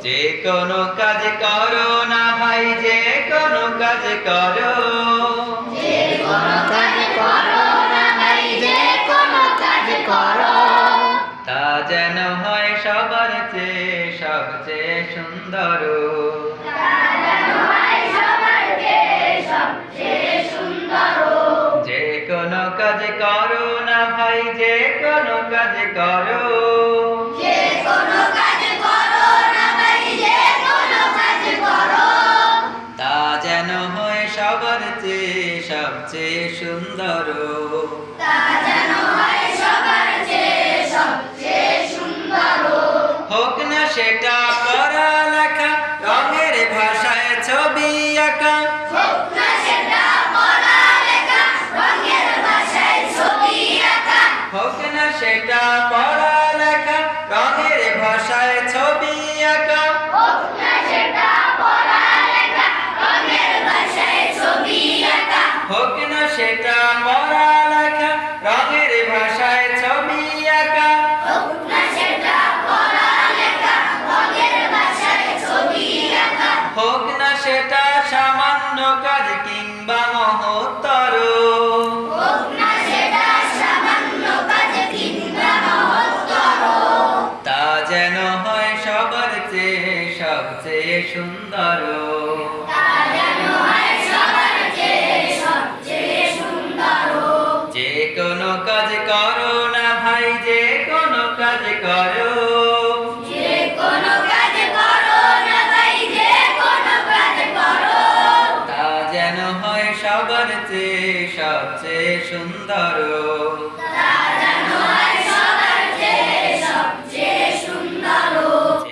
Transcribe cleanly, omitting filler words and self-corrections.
যে কোনো কাজ করো না ভাই, যে কোনো কাজ করো, যে কোনো কাজ করো না ভাই, যে কোনো কাজ করো, তা যেন হয় সবার চেয়ে সবচেয়ে সুন্দর। তা যেন হয় সবার চেয়ে সবচেয়ে সুন্দর। যে কোনো কাজ করো না ভাই, যে কোনো কাজ করো, যে কোনো কাজ করো না ভাই, যে কোনো কাজ করো, তা যেন হয় সবার চেয়ে সবচেয়ে সুন্দর। তা যেন হয় সবার চেয়ে সবচেয়ে সুন্দর। হোক না সেটা পড়ালেখা, রঙের ভাষায় ছবি আঁকা, হোক না সেটা পড়ালেখা, রঙের ভাষায় ছবি আঁকা, হোক না সেটা পড়ালেখা, রঙের ভাষায় ছবি আঁকা, হোক না সেটা পড়ালেখা, রঙের ভাষায় ছবি আঁকা, হোক না সেটা পড়ালেখা, রঙের ভাষায় ছবি আঁকা, হোক না সেটা পড়ালেখা, রঙের ভাষায় ছবি আঁকা, হোক না সেটা সামান্য কাজ কিংবা মহত্তর, হোক না সেটা সামান্য কাজ কিংবা মহত্তর, তা যেন হয় সবার চেয়ে সবচেয়ে সুন্দর। তা যেন হয় সবার চেয়ে সবচেয়ে সুন্দর। যে কোনো কাজ করো না ভাই, যে কোনো কাজ করো, যে কোনো কাজ করো না ভাই, যে কোনো কাজ করো, তা যেন হয় সবার চেয়ে সবচেয়ে সুন্দর।